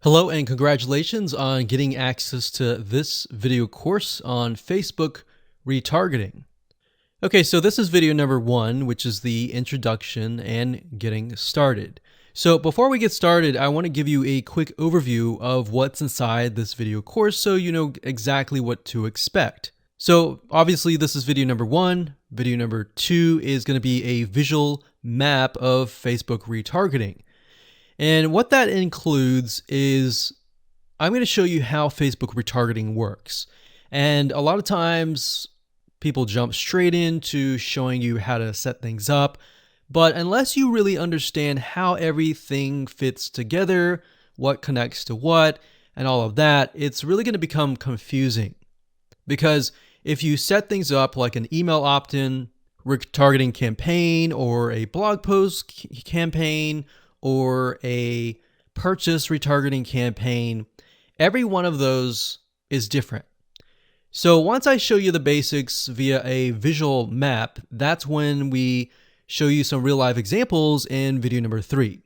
Hello and congratulations on getting access to this video course on Facebook retargeting. Okay, so this is video number 1, which is the introduction and getting started. So before we get started, I want to give you a quick overview of what's inside this video course so you know exactly what to expect. So obviously this is video number 1. Video number 2 is going to be a visual map of Facebook retargeting. And what that includes is I'm going to show you how Facebook retargeting works. And a lot of times people jump straight into showing you how to set things up. But unless you really understand how everything fits together, what connects to what, and all of that, it's really going to become confusing. Because if you set things up like an email opt-in retargeting campaign or a blog post campaign, or a purchase retargeting campaign, every one of those is different. So once I show you the basics via a visual map, that's when we show you some real life examples in video number 3.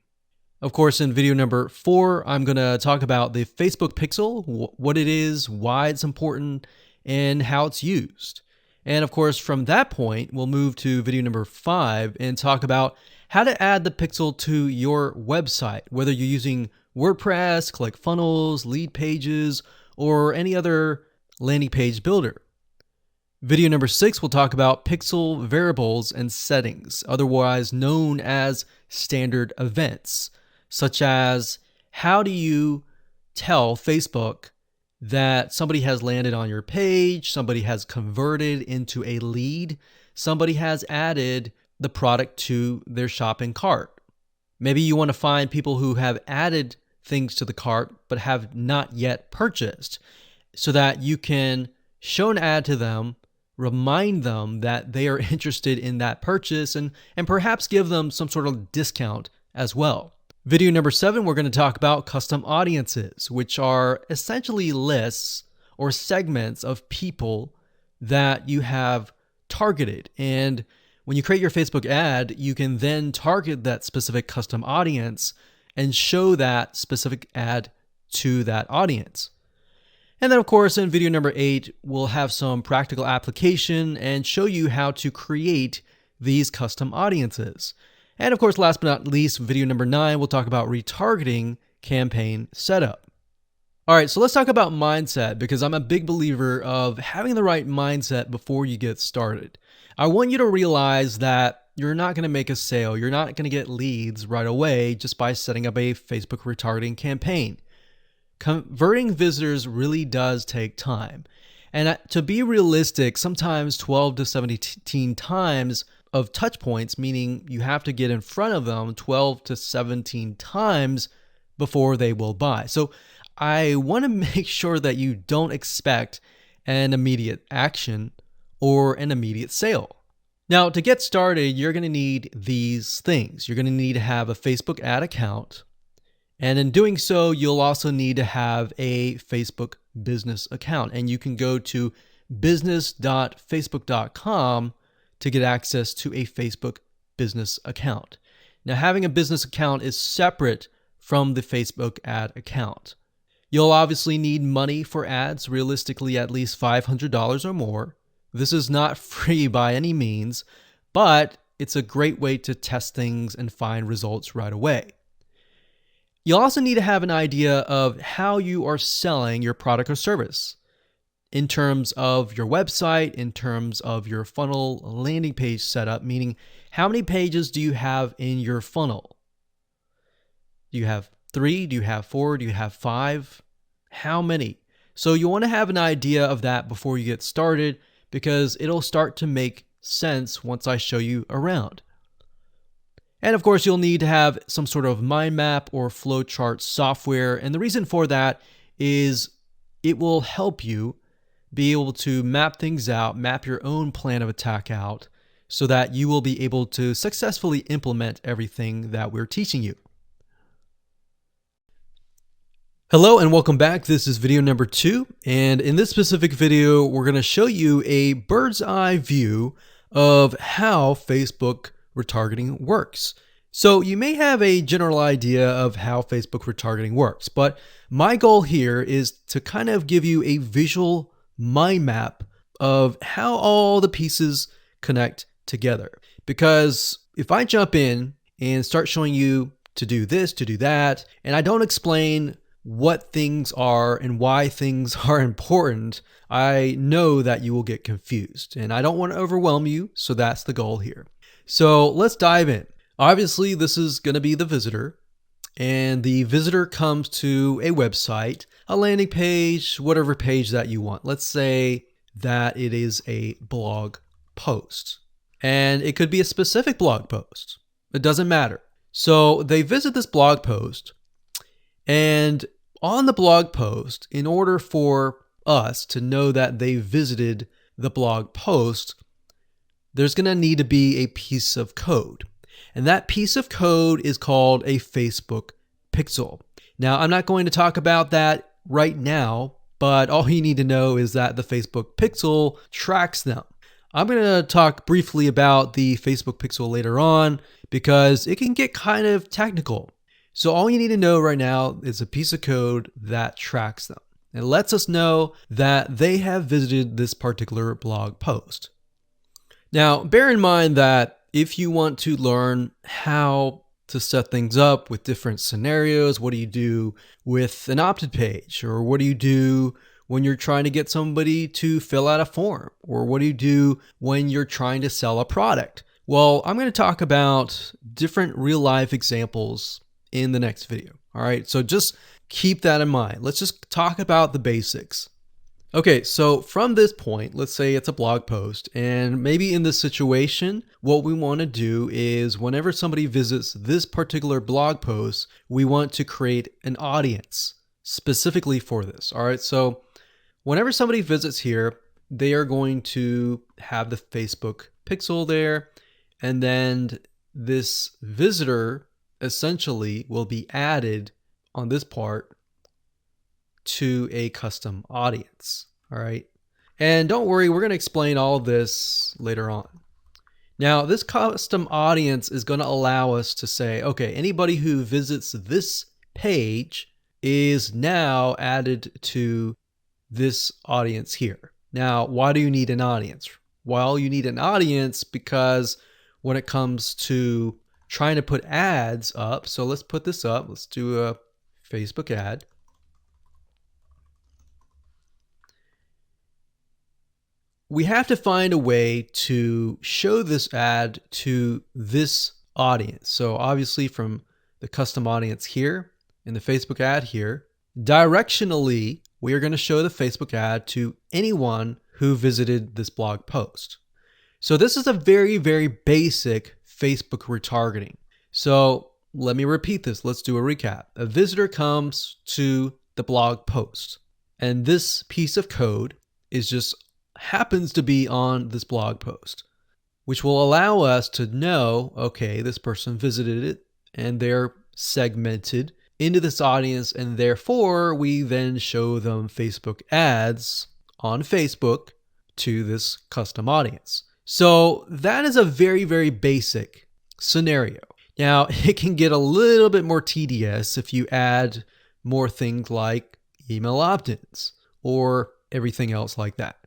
Of course, in video number 4, I'm going to talk about the Facebook pixel, what it is, why it's important, and how it's used. And of course, from that point, we'll move to video number 5 and talk about how to add the pixel to your website, whether you're using WordPress, ClickFunnels, Lead Pages, or any other landing page builder. Video number 6 will talk about pixel variables and settings, otherwise known as standard events, such as how do you tell Facebook that somebody has landed on your page, somebody has converted into a lead, somebody has added the product to their shopping cart. Maybe you want to find people who have added things to the cart but have not yet purchased so that you can show an ad to them, remind them that they are interested in that purchase and perhaps give them some sort of discount as well. Video number 7, we're going to talk about custom audiences, which are essentially lists or segments of people that you have targeted. And when you create your Facebook ad, you can then target that specific custom audience and show that specific ad to that audience. And then of course, in video number 8, we'll have some practical application and show you how to create these custom audiences. And of course, last but not least, video number 9, we'll talk about retargeting campaign setup. All right, so let's talk about mindset, because I'm a big believer of having the right mindset before you get started. I want you to realize that you're not going to make a sale. You're not going to get leads right away just by setting up a Facebook retargeting campaign. Converting visitors really does take time. And to be realistic, sometimes 12 to 17 times of touch points, meaning you have to get in front of them 12 to 17 times before they will buy. So I want to make sure that you don't expect an immediate action or an immediate sale. Now, to get started, you're going to need these things. You're going to need to have a Facebook ad account. And in doing so, you'll also need to have a Facebook business account. And you can go to business.facebook.com to get access to a Facebook business account. Now, having a business account is separate from the Facebook ad account. You'll obviously need money for ads, realistically at least $500 or more. This is not free by any means, but it's a great way to test things and find results right away. You'll also need to have an idea of how you are selling your product or service in terms of your website, in terms of your funnel landing page setup, meaning how many pages do you have in your funnel? Do you have 3? Do you have 4? Do you have 5? How many? So you want to have an idea of that before you get started, because it'll start to make sense once I show you around. And of course, you'll need to have some sort of mind map or flowchart software. And the reason for that is it will help you be able to map things out, map your own plan of attack out, so that you will be able to successfully implement everything that we're teaching you. Hello and welcome back. This is video number 2. And in this specific video, we're going to show you a bird's eye view of how Facebook retargeting works. So you may have a general idea of how Facebook retargeting works, but my goal here is to kind of give you a visual mind map of how all the pieces connect together. Because if I jump in and start showing you to do this, to do that, and I don't explain what things are and why things are important, I know that you will get confused, and I don't want to overwhelm you, so that's the goal here. So let's dive in. Obviously, this is going to be the visitor, and the visitor comes to a website, a landing page, whatever page that you want. Let's say that it is a blog post, and it could be a specific blog post. It doesn't matter. So they visit this blog post, and on the blog post, in order for us to know that they visited the blog post, there's going to need to be a piece of code. And that piece of code is called a Facebook pixel. Now, I'm not going to talk about that right now, but all you need to know is that the Facebook pixel tracks them. I'm going to talk briefly about the Facebook pixel later on because it can get kind of technical. So all you need to know right now is a piece of code that tracks them. It lets us know that they have visited this particular blog post. Now, bear in mind that if you want to learn how to set things up with different scenarios, what do you do with an opt-in page? Or what do you do when you're trying to get somebody to fill out a form? Or what do you do when you're trying to sell a product? Well, I'm going to talk about different real-life examples in the next video. All right, so just keep that in mind. Let's just talk about the basics. Okay, so from this point, let's say it's a blog post, and maybe in this situation, what we want to do is whenever somebody visits this particular blog post, we want to create an audience specifically for this. All right, so whenever somebody visits here, they are going to have the Facebook pixel there, and then this visitor essentially will be added on this part to a custom audience. All right. And don't worry, we're going to explain all this later on. Now, this custom audience is going to allow us to say, okay, anybody who visits this page is now added to this audience here. Now, why do you need an audience? Well, you need an audience because when it comes to trying to put ads up, so let's put this up. Let's do a Facebook ad. We have to find a way to show this ad to this audience. So obviously from the custom audience here in the Facebook ad here, directionally, we are going to show the Facebook ad to anyone who visited this blog post. So this is a very, very basic Facebook retargeting. So let me repeat this. Let's do a recap. A visitor comes to the blog post, and this piece of code is just happens to be on this blog post, which will allow us to know, okay, this person visited it and they're segmented into this audience, and therefore we then show them Facebook ads on Facebook to this custom audience. So that is a very, very basic scenario. Now, it can get a little bit more tedious if you add more things like email opt-ins or everything else like that.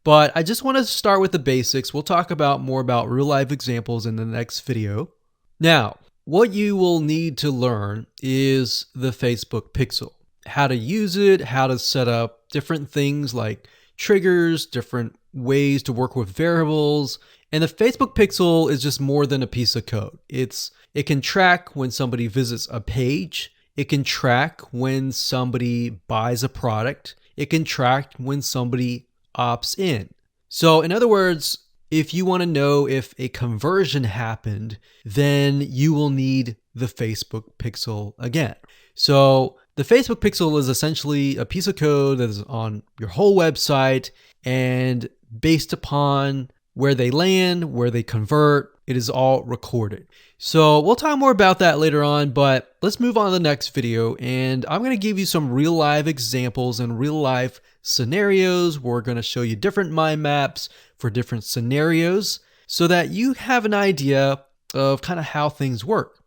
But I just want to start with the basics. We'll talk about more about real life examples in the next video. Now, what you will need to learn is the Facebook pixel, how to use it, how to set up different things like triggers, different ways to work with variables. And the Facebook pixel is just more than a piece of code. It can track when somebody visits a page. It can track when somebody buys a product. It can track when somebody opts in. So in other words, if you want to know if a conversion happened, then you will need the Facebook pixel again. So the Facebook pixel is essentially a piece of code that is on your whole website, and based upon where they land, where they convert, it is all recorded. So we'll talk more about that later on, but let's move on to the next video, and I'm going to give you some real life examples and real life scenarios. We're going to show you different mind maps for different scenarios so that you have an idea of kind of how things work.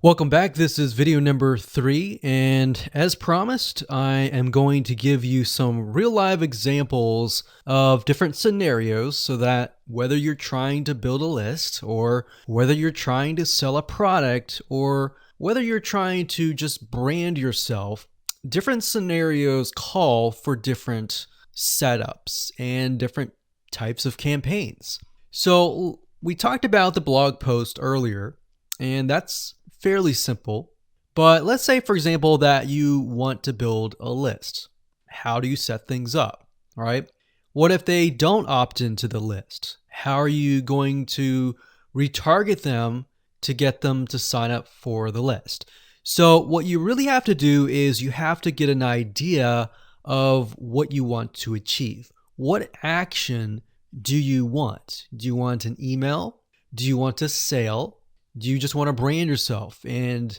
Welcome back. This is video number 3, and as promised, I am going to give you some real live examples of different scenarios so that whether you're trying to build a list, or whether you're trying to sell a product, or whether you're trying to just brand yourself, different scenarios call for different setups and different types of campaigns. So we talked about the blog post earlier, and that's fairly simple. But let's say, for example, that you want to build a list. How do you set things up? All right. What if they don't opt into the list? How are you going to retarget them to get them to sign up for the list? So what you really have to do is you have to get an idea of what you want to achieve. What action do you want? Do you want an email? Do you want a sale? Do you just want to brand yourself and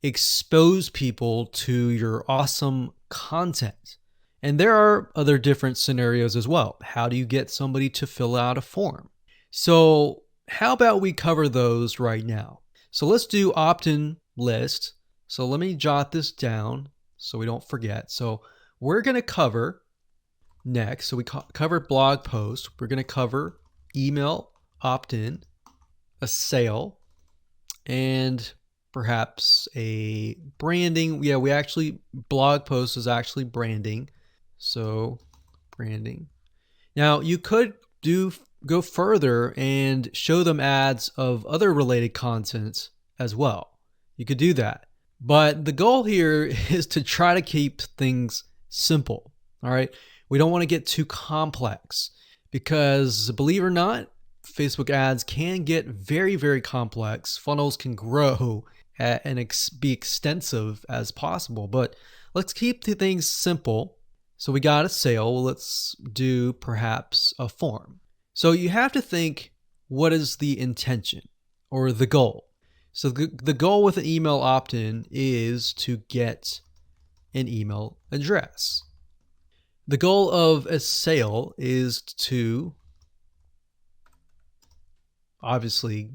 expose people to your awesome content? And there are other different scenarios as well. How do you get somebody to fill out a form? So how about we cover those right now? So let's do opt-in list. So let me jot this down so we don't forget. So we're going to cover next. So we covered blog post. We're going to cover email opt-in, a sale, and perhaps a branding. Yeah, we actually, blog post is actually branding. So branding. Now you could go further and show them ads of other related content as well. You could do that. But the goal here is to try to keep things simple. All right. We don't want to get too complex because, believe it or not, Facebook ads can get very, very complex. Funnels can grow and be extensive as possible, but let's keep the things simple. So we got a sale. Let's do perhaps a form. So you have to think, what is the intention or the goal? So the goal with an email opt-in is to get an email address. The goal of a sale is to obviously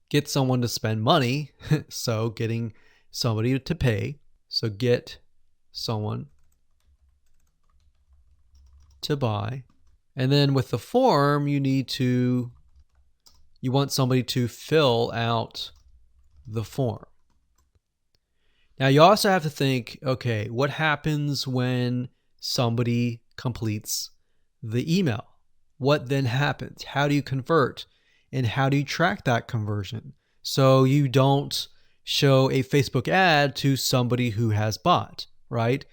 get someone to spend money. So getting somebody to pay. So get someone to buy. And then with the form, you want somebody to fill out the form. Now you also have to think, okay, what happens when somebody completes the email? What then happens? How do you convert? And how do you track that conversion so you don't show a Facebook ad to somebody who has bought, right?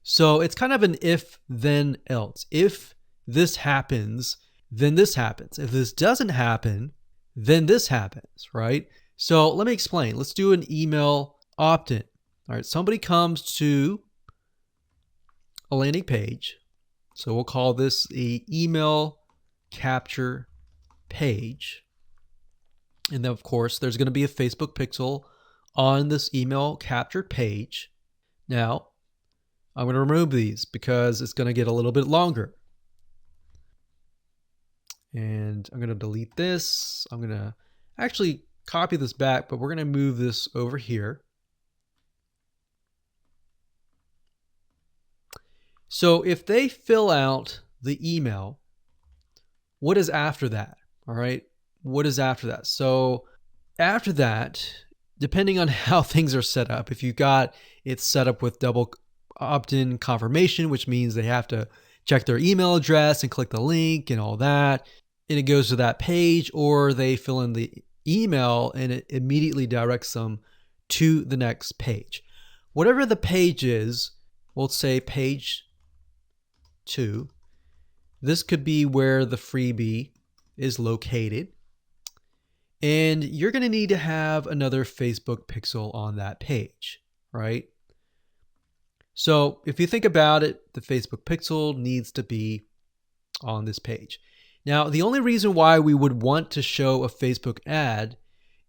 So it's kind of an if, then, else. If this happens, then this happens. If this doesn't happen, then this happens, right? So let me explain. Let's do an email opt-in. All right, somebody comes to a landing page. So we'll call this the email capture page. And then, of course, there's going to be a Facebook pixel on this email captured page. Now, I'm going to remove these because it's going to get a little bit longer. And I'm going to delete this. I'm going to actually copy this back, but we're going to move this over here. So if they fill out the email, what is after that? All right. What is after that? So after that, depending on how things are set up, if you got it set up with double opt-in confirmation, which means they have to check their email address and click the link and all that, and it goes to that page, or they fill in the email and it immediately directs them to the next page. Whatever the page is, we'll say page 2. This could be where the freebie is located. And you're going to need to have another Facebook pixel on that page, right? So if you think about it, the Facebook pixel needs to be on this page. Now, the only reason why we would want to show a Facebook ad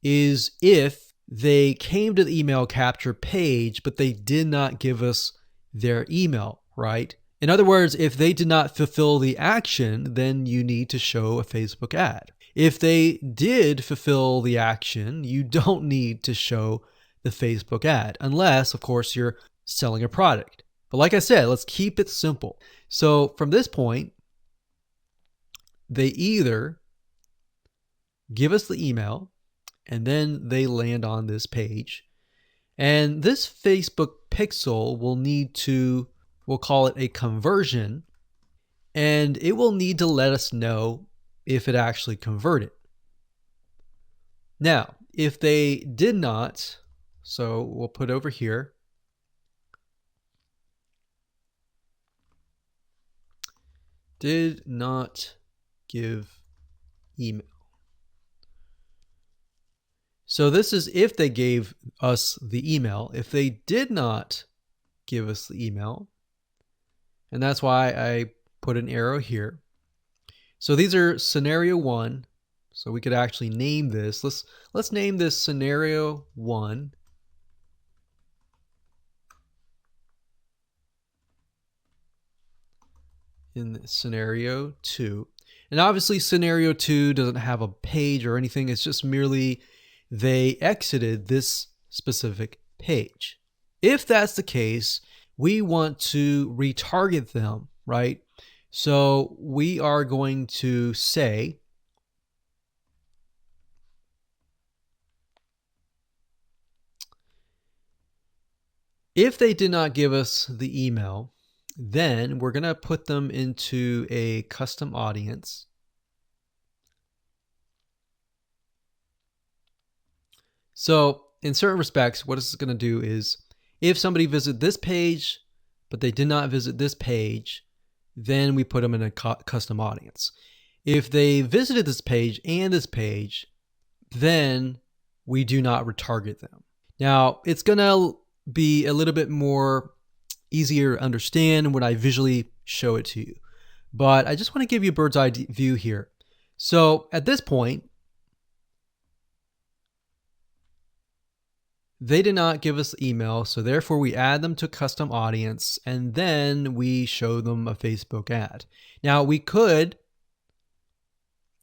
is if they came to the email capture page, but they did not give us their email, right? In other words, if they did not fulfill the action, then you need to show a Facebook ad. If they did fulfill the action, you don't need to show the Facebook ad, unless, of course, you're selling a product. But like I said, let's keep it simple. So from this point, they either give us the email and then they land on this page. And this Facebook pixel will need to, we'll call it a conversion, and it will need to let us know if it actually converted. Now, if they did not, so we'll put over here, did not give email. So this is if they gave us the email. If they did not give us the email, and that's why I put an arrow here. So these are scenario 1. So we could actually name this. Let's name this scenario 1. In scenario 2. And obviously scenario 2 doesn't have a page or anything. It's just merely they exited this specific page. If that's the case, we want to retarget them, right? So we are going to say if they did not give us the email, then we're going to put them into a custom audience. So in certain respects, what it's going to do is if somebody visited this page, but they did not visit this page, then we put them in a custom audience. If they visited this page and this page, then we do not retarget them. Now, it's going to be a little bit more easier to understand when I visually show it to you. But I just want to give you a bird's eye view here. So at this point, they did not give us the email, so therefore we add them to custom audience, and then we show them a Facebook ad. Now, we could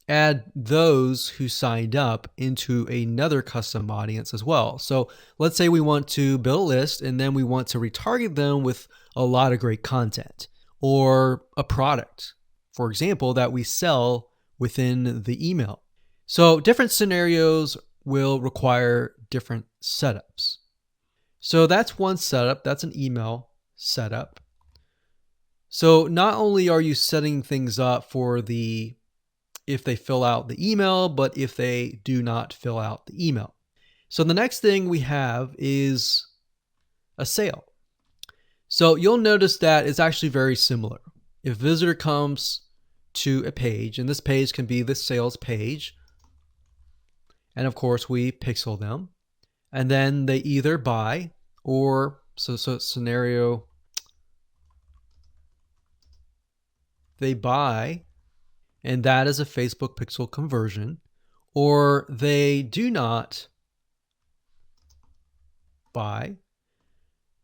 add those who signed up into another custom audience as well. So let's say we want to build a list and then we want to retarget them with a lot of great content or a product, for example, that we sell within the email. So different scenarios will require different setups. So that's one setup. That's an email setup. So not only are you setting things up for if they fill out the email, but if they do not fill out the email. So the next thing we have is a sale. So you'll notice that it's actually very similar. If a visitor comes to a page, and this page can be the sales page, and of course we pixel them, and then they either buy or, so scenario, they buy, and that is a Facebook pixel conversion, or they do not buy,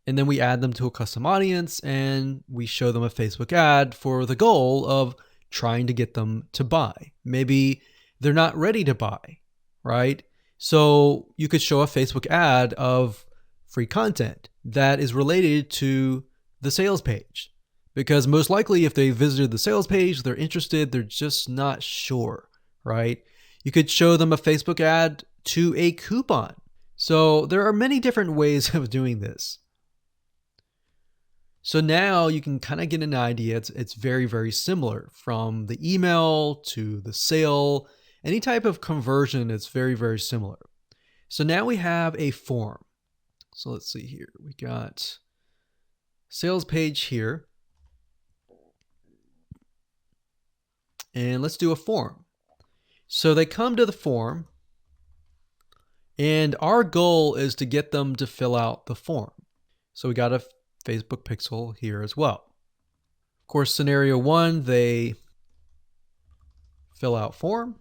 and then we add them to a custom audience and we show them a Facebook ad for the goal of trying to get them to buy. Maybe they're not ready to buy, right? So you could show a Facebook ad of free content that is related to the sales page. Because most likely if they visited the sales page, they're interested, they're just not sure, right? You could show them a Facebook ad to a coupon. So there are many different ways of doing this. So now you can kind of get an idea. It's very, very similar from the email to the sale. Any type of conversion, it's very, very similar. So now we have a form. So let's see here. We got sales page here. And let's do a form. So they come to the form, and our goal is to get them to fill out the form. So we got a Facebook pixel here as well. Of course, scenario 1, they fill out form,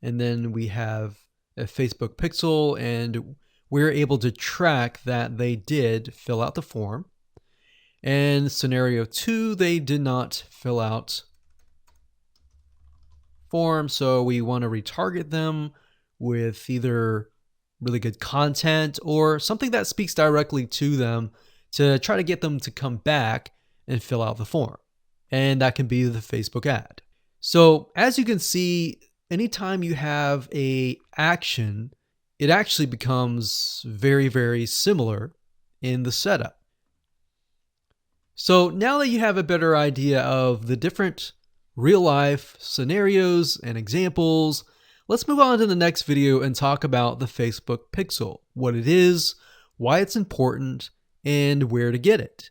and then we have a Facebook pixel, and we're able to track that they did fill out the form. And scenario 2, they did not fill out form, so we want to retarget them with either really good content or something that speaks directly to them to try to get them to come back and fill out the form. And that can be the Facebook ad. So as you can see, anytime you have a action, it actually becomes very, very similar in the setup. So now that you have a better idea of the different real life scenarios and examples, let's move on to the next video and talk about the Facebook Pixel, what it is, why it's important, and where to get it.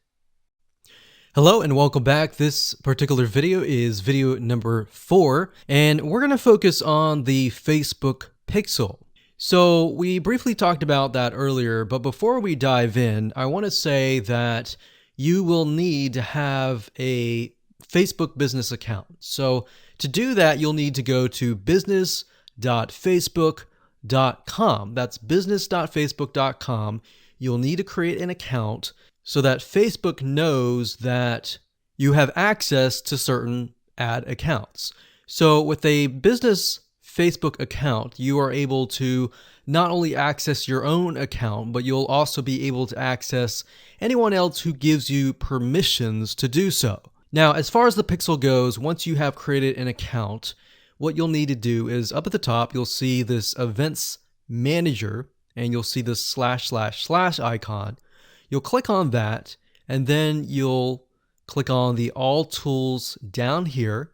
Hello and welcome back. This particular video is video number 4, and we're going to focus on the Facebook Pixel. So we briefly talked about that earlier, but before we dive in, I want to say that you will need to have a Facebook business account. So to do that, you'll need to go to business.facebook.com. That's business.facebook.com. You'll need to create an account so that Facebook knows that you have access to certain ad accounts. So with a business Facebook account, you are able to not only access your own account, but you'll also be able to access anyone else who gives you permissions to do so. Now, as far as the Pixel goes, once you have created an account, what you'll need to do is up at the top, you'll see this Events Manager, and you'll see this / icon. You'll click on that, and then you'll click on the All Tools down here,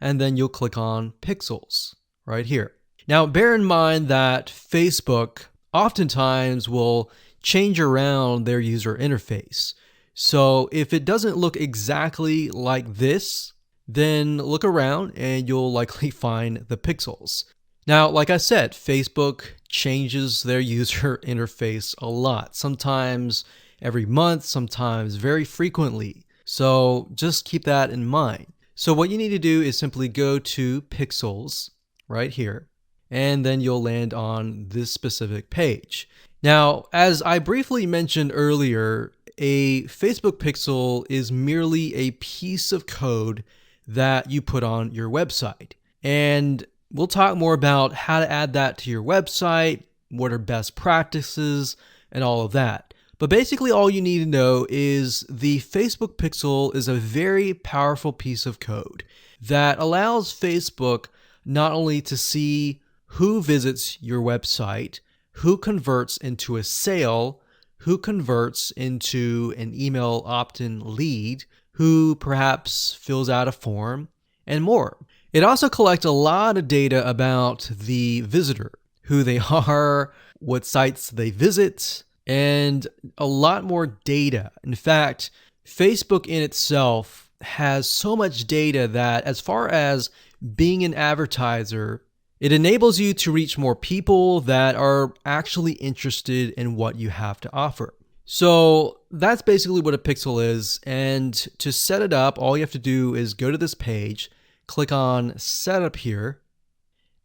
and then you'll click on Pixels right here. Now, bear in mind that Facebook oftentimes will change around their user interface. So if it doesn't look exactly like this, then look around and you'll likely find the pixels. Now, like I said, Facebook changes their user interface a lot, sometimes every month, sometimes very frequently. So just keep that in mind. So what you need to do is simply go to Pixels right here, and then you'll land on this specific page. Now, as I briefly mentioned earlier, a Facebook pixel is merely a piece of code that you put on your website. And we'll talk more about how to add that to your website, what are best practices, and all of that. But basically all you need to know is the Facebook pixel is a very powerful piece of code that allows Facebook not only to see who visits your website, who converts into a sale, who converts into an email opt-in lead, who perhaps fills out a form, and more. It also collects a lot of data about the visitor, who they are, what sites they visit, and a lot more data. In fact, Facebook in itself has so much data that as far as being an advertiser, it enables you to reach more people that are actually interested in what you have to offer. So that's basically what a pixel is. And to set it up, all you have to do is go to this page, click on Setup here,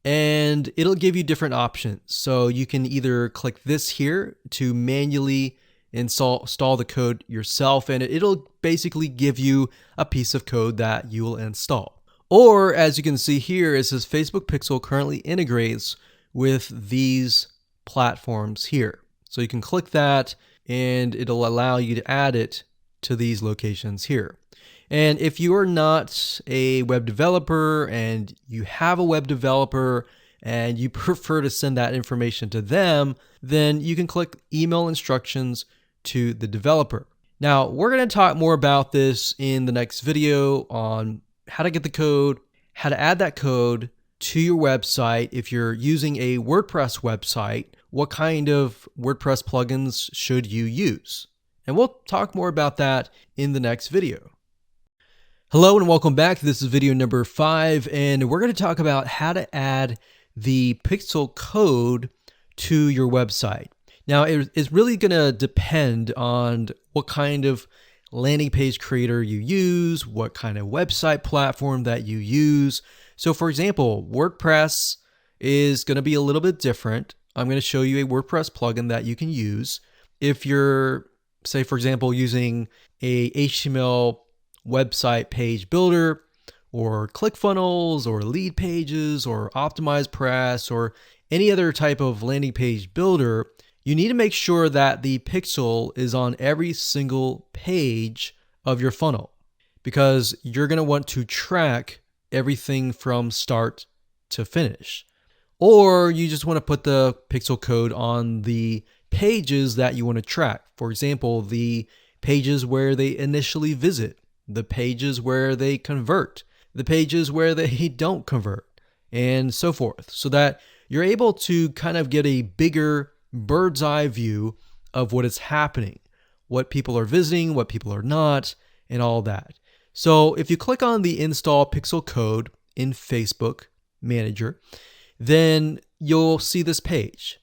and it'll give you different options. So you can either click this here to manually install the code yourself, and it'll basically give you a piece of code that you will install. Or as you can see here, it says Facebook Pixel currently integrates with these platforms here. So you can click that and it'll allow you to add it to these locations here. And if you are not a web developer and you have a web developer and you prefer to send that information to them, then you can click email instructions to the developer. Now, we're going to talk more about this in the next video on how to get the code, how to add that code to your website. If you're using a WordPress website, what kind of WordPress plugins should you use? And we'll talk more about that in the next video. Hello and welcome back. This is video number 5, and we're going to talk about how to add the pixel code to your website. Now, it's really going to depend on what kind of landing page creator you use, what kind of website platform that you use. So for example, WordPress is going to be a little bit different. I'm going to show you a WordPress plugin that you can use. If you're, say for example, using a HTML website page builder or ClickFunnels or Lead Pages or OptimizePress or any other type of landing page builder, you need to make sure that the pixel is on every single page of your funnel, because you're going to want to track everything from start to finish. Or you just want to put the pixel code on the pages that you want to track. For example, the pages where they initially visit, the pages where they convert, the pages where they don't convert, and so forth, so that you're able to kind of get a bigger bird's eye view of what is happening, what people are visiting, what people are not, and all that. So if you click on the install pixel code in Facebook Manager, then you'll see this page.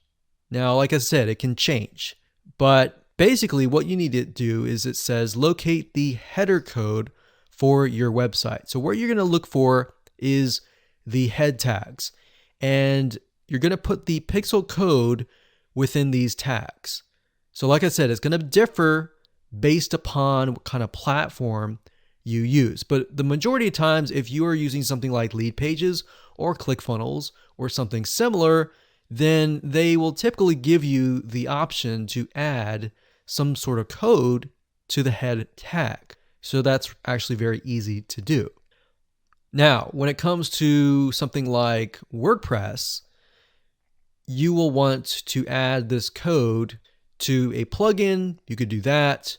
Now, like I said, it can change, but basically what you need to do is it says locate the header code for your website. So what you're going to look for is the head tags, and you're going to put the pixel code within these tags. So like I said, it's going to differ based upon what kind of platform you use. But the majority of times, if you are using something like Lead Pages or ClickFunnels or something similar, then they will typically give you the option to add some sort of code to the head tag. So that's actually very easy to do. Now, when it comes to something like WordPress, you will want to add this code to a plugin. You could do that,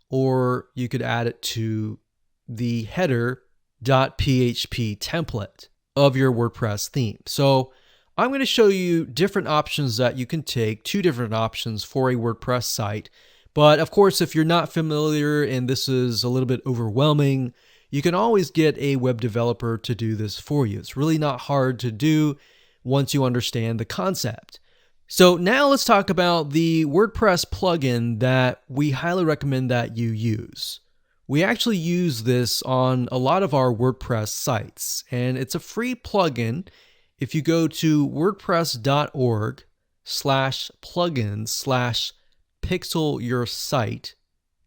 or you could add it to the header.php template of your WordPress theme. So I'm going to show you different options that you can take, 2 different options for a WordPress site. But of course, if you're not familiar and this is a little bit overwhelming, you can always get a web developer to do this for you. It's really not hard to do once you understand the concept. So now let's talk about the WordPress plugin that we highly recommend that you use. We actually use this on a lot of our WordPress sites, and it's a free plugin. If you go to wordpress.org/plugins/pixel your site,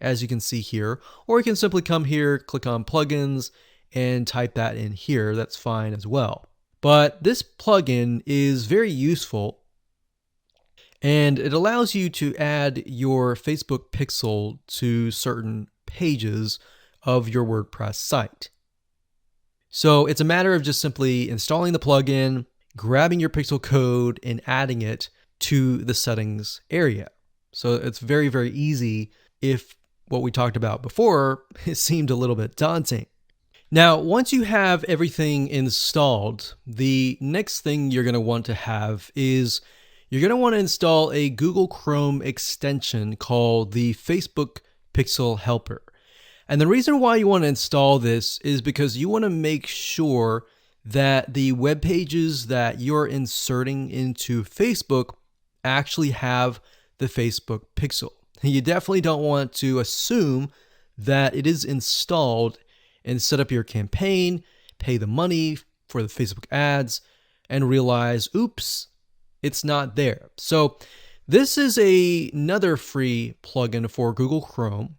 as you can see here, or you can simply come here, click on plugins, and type that in here. That's fine as well. But this plugin is very useful, and it allows you to add your Facebook pixel to certain pages of your WordPress site. So it's a matter of just simply installing the plugin, grabbing your pixel code, and adding it to the settings area. So it's very, very easy if what we talked about before, it seemed a little bit daunting. Now, once you have everything installed, the next thing you're going to want to have is you're going to want to install a Google Chrome extension called the Facebook Pixel Helper. And the reason why you want to install this is because you want to make sure that the web pages that you're inserting into Facebook actually have the Facebook pixel. You definitely don't want to assume that it is installed and set up your campaign, pay the money for the Facebook ads, and realize, oops, it's not there. So this is another free plugin for Google Chrome.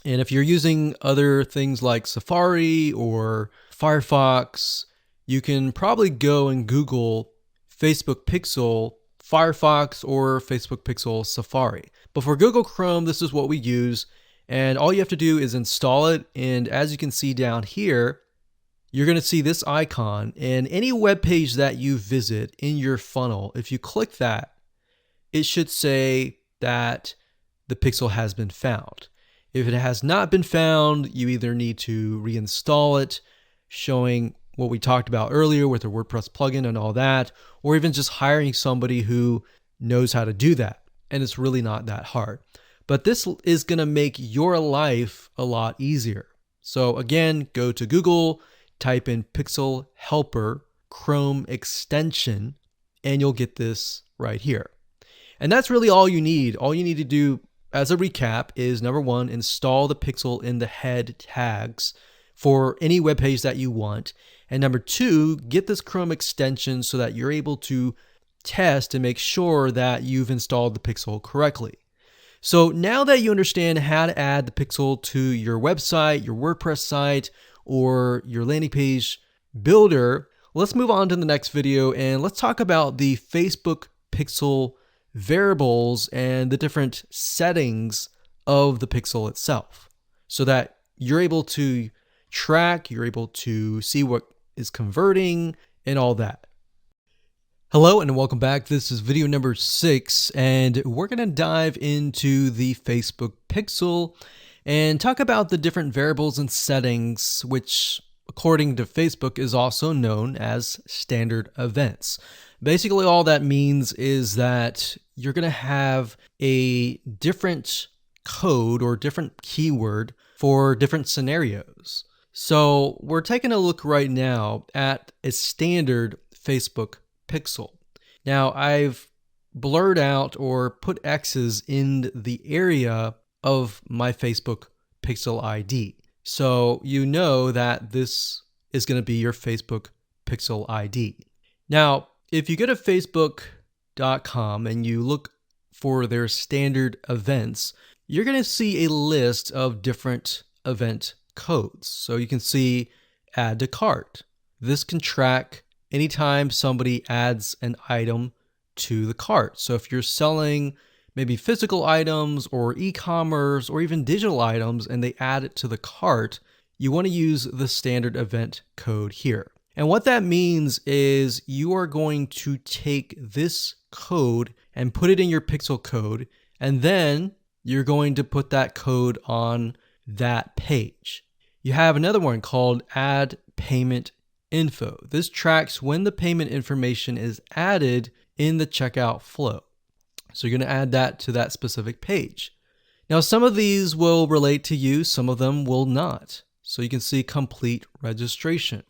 And if you're using other things like Safari or Firefox, you can probably go and Google Facebook Pixel Firefox or Facebook Pixel Safari. But for Google Chrome, this is what we use. And all you have to do is install it. And as you can see down here, you're going to see this icon. And any web page that you visit in your funnel, if you click that, it should say that the pixel has been found. If it has not been found, you either need to reinstall it, showing what we talked about earlier with the WordPress plugin and all that, or even just hiring somebody who knows how to do that. And it's really not that hard. But this is going to make your life a lot easier. So again, go to Google, type in Pixel Helper Chrome extension, and you'll get this right here. And that's really all you need. All you need to do as a recap is, number one, install the pixel in the head tags for any web page that you want. And number two, get this Chrome extension so that you're able to test and make sure that you've installed the pixel correctly. So now that you understand how to add the pixel to your website, your WordPress site, or your landing page builder, Let's move on to the next video and let's talk about the Facebook pixel variables and the different settings of the pixel itself so that you're able to track, you're able to see what is converting and all that. Hello and welcome back. This is video number 6 and we're going to dive into the Facebook pixel and talk about the different variables and settings, which according to Facebook is also known as standard events. Basically, all that means is that you're going to have a different code or different keyword for different scenarios. So we're taking a look right now at a standard Facebook pixel. Now I've blurred out or put X's in the area of my Facebook pixel ID. So you know that this is going to be your Facebook pixel ID. Now, if you go to facebook.com and you look for their standard events, you're going to see a list of different event codes. So you can see add to cart. This can track anytime somebody adds an item to the cart. So if you're selling maybe physical items or e-commerce or even digital items and they add it to the cart, you want to use the standard event code here. And what that means is you are going to take this code and put it in your pixel code, and then you're going to put that code on that page. You have another one called add payment info. This tracks when the payment information is added in the checkout flow. So you're going to add that to that specific page. Now, some of these will relate to you, some of them will not. So you can see complete registration.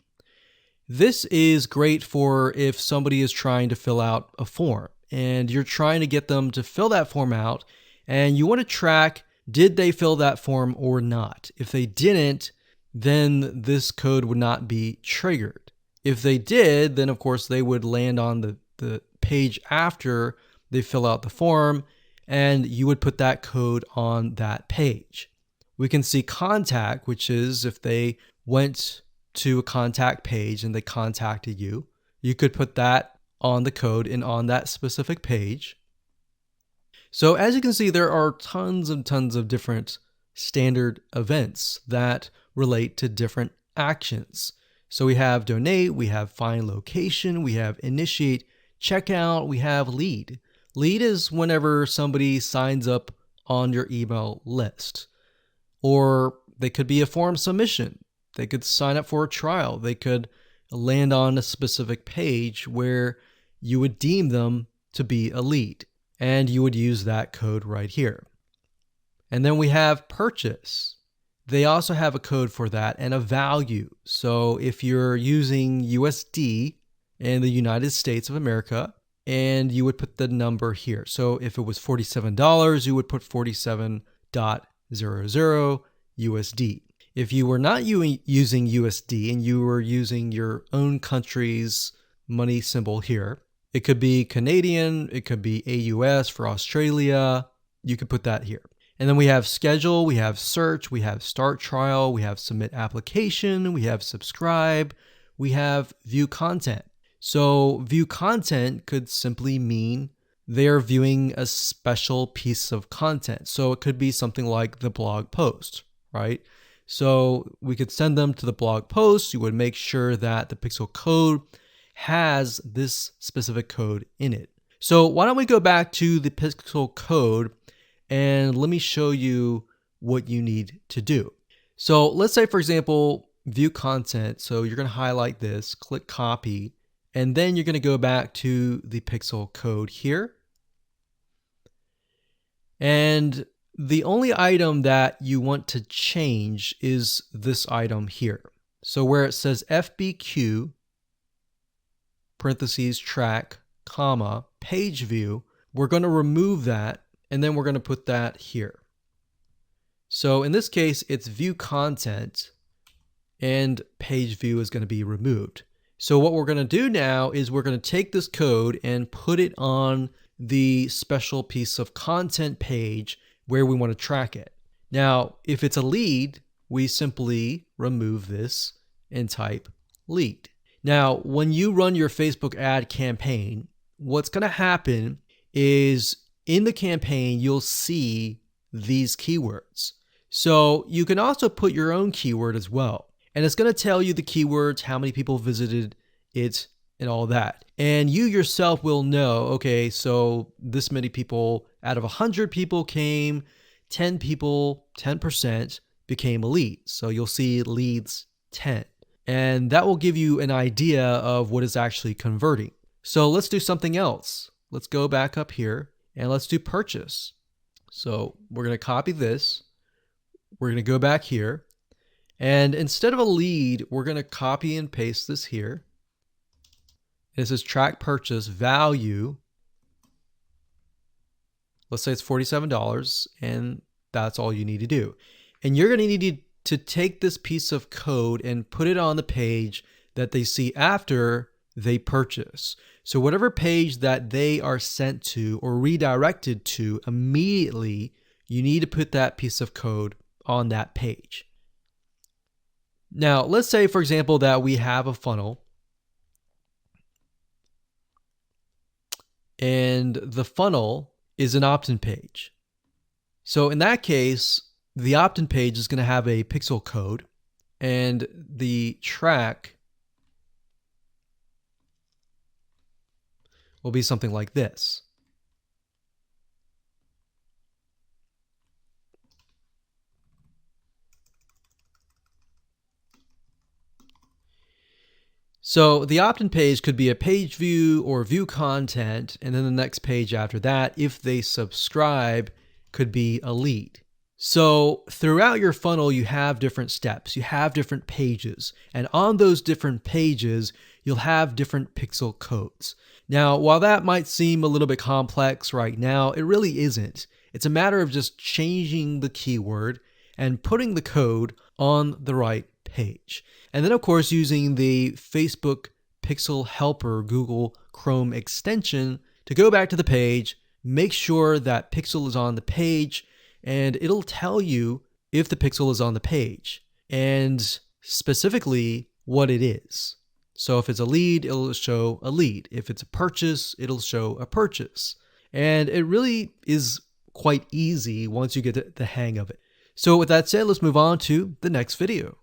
This is great for if somebody is trying to fill out a form and you're trying to get them to fill that form out and you want to track, did they fill that form or not? If they didn't, then this code would not be triggered. If they did, then of course they would land on the page after they fill out the form, and you would put that code on that page. We can see contact, which is if they went to a contact page and they contacted you, you could put that on the code and on that specific page. So as you can see, there are tons and tons of different standard events that relate to different actions. So we have donate, we have find location, we have initiate checkout, we have lead. Lead is whenever somebody signs up on your email list. Or they could be a form submission. They could sign up for a trial. They could land on a specific page where you would deem them to be a lead. And you would use that code right here. And then we have purchase. They also have a code for that and a value. So if you're using USD in the United States of America, and you would put the number here. So if it was $47, you would put 47.00 USD. If you were not using USD and you were using your own country's money symbol here, it could be Canadian, it could be AUS for Australia, you could put that here. And then we have schedule, we have search, we have start trial, we have submit application, we have subscribe, we have view content. So view content could simply mean they're viewing a special piece of content. So it could be something like the blog post, right? So we could send them to the blog post. You would make sure that the pixel code has this specific code in it. So why don't we go back to the pixel code and let me show you what you need to do. So let's say, for example, view content. So you're going to highlight this, click copy, and then you're going to go back to the pixel code here. And the only item that you want to change is this item here. So where it says FBQ, parentheses, track, comma, page view, we're going to remove that and then we're going to put that here. So in this case, it's view content and page view is going to be removed. So what we're going to do now is we're going to take this code and put it on the special piece of content page where we want to track it. Now, if it's a lead, we simply remove this and type lead. Now, when you run your Facebook ad campaign, what's going to happen is in the campaign, you'll see these keywords. So you can also put your own keyword as well. And it's going to tell you the keywords, how many people visited it, and all that. And you yourself will know, okay, so this many people out of 100 people came, 10 people, 10% became a lead. So you'll see leads 10. And that will give you an idea of what is actually converting. So let's do something else. Let's go back up here and let's do purchase. So we're going to copy this. We're going to go back here. And instead of a lead, we're going to copy and paste this here. This is track purchase value. Let's say it's $47, and that's all you need to do. And you're going to need to take this piece of code and put it on the page that they see after they purchase. So whatever page that they are sent to or redirected to immediately, you need to put that piece of code on that page. Now, let's say, for example, that we have a funnel. And the funnel is an opt-in page. So in that case, the opt-in page is going to have a pixel code, and the track will be something like this. So the opt-in page could be a page view or view content, and then the next page after that, if they subscribe, could be a lead. So throughout your funnel, you have different steps, you have different pages, and on those different pages, you'll have different pixel codes. Now, while that might seem a little bit complex right now, it really isn't. It's a matter of just changing the keyword and putting the code on the right page. And then, of course, using the Facebook Pixel Helper Google Chrome extension to go back to the page, make sure that pixel is on the page, and it'll tell you if the pixel is on the page and specifically what it is. So if it's a lead, it'll show a lead. If it's a purchase, it'll show a purchase. And it really is quite easy once you get the hang of it. So with that said, let's move on to the next video.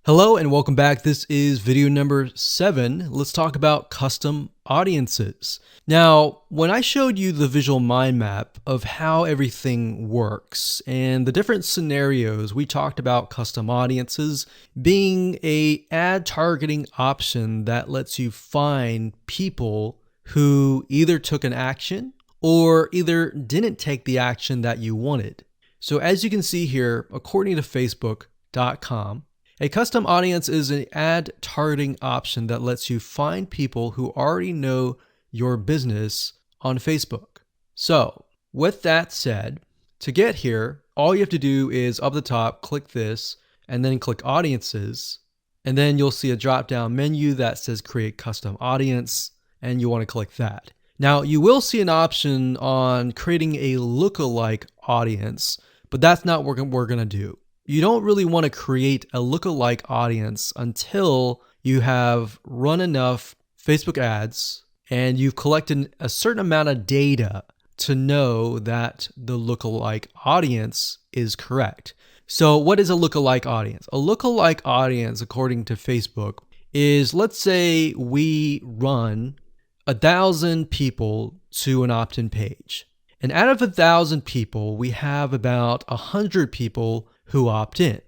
Hello and welcome back. This is video number 7. Let's talk about custom audiences. Now, when I showed you the visual mind map of how everything works and the different scenarios, we talked about custom audiences being an ad targeting option that lets you find people who either took an action or either didn't take the action that you wanted. So as you can see here, according to Facebook.com, a custom audience is an ad targeting option that lets you find people who already know your business on Facebook. So with that said, to get here, all you have to do is up the top, click this, and then click audiences. And then you'll see a drop-down menu that says create custom audience, and you want to click that. Now you will see an option on creating a lookalike audience, but that's not what we're going to do. You don't really want to create a lookalike audience until you have run enough Facebook ads and you've collected a certain amount of data to know that the lookalike audience is correct. So what is a lookalike audience? A lookalike audience, according to Facebook, is, let's say we run 1,000 people to an opt-in page. And out of 1,000 people, we have about 100 people who opt in.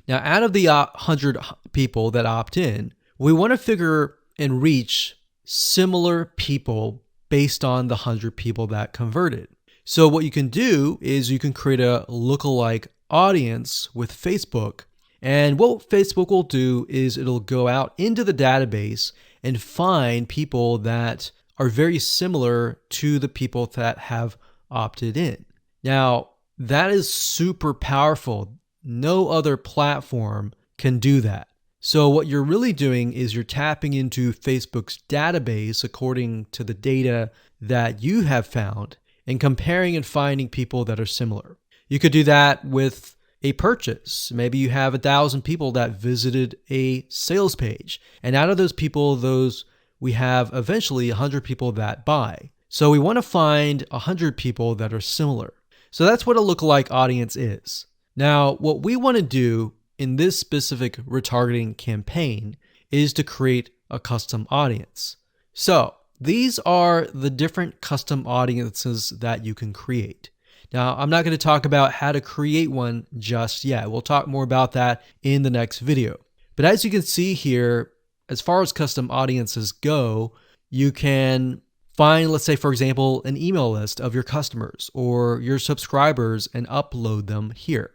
Now, out of the 100 people that opt in, we want to figure and reach similar people based on the 100 people that converted. So what you can do is you can create a lookalike audience with Facebook. And what Facebook will do is it'll go out into the database and find people that are very similar to the people that have opted in. Now, that is super powerful. No other platform can do that. So what you're really doing is you're tapping into Facebook's database according to the data that you have found and comparing and finding people that are similar. You could do that with a purchase. Maybe you have 1,000 people that visited a sales page. And out of those people, we have eventually 100 people that buy. So we want to find 100 people that are similar. So that's what a lookalike audience is. Now, what we want to do in this specific retargeting campaign is to create a custom audience. So these are the different custom audiences that you can create. Now, I'm not going to talk about how to create one just yet. We'll talk more about that in the next video. But as you can see here, as far as custom audiences go, you can find, let's say, for example, an email list of your customers or your subscribers and upload them here.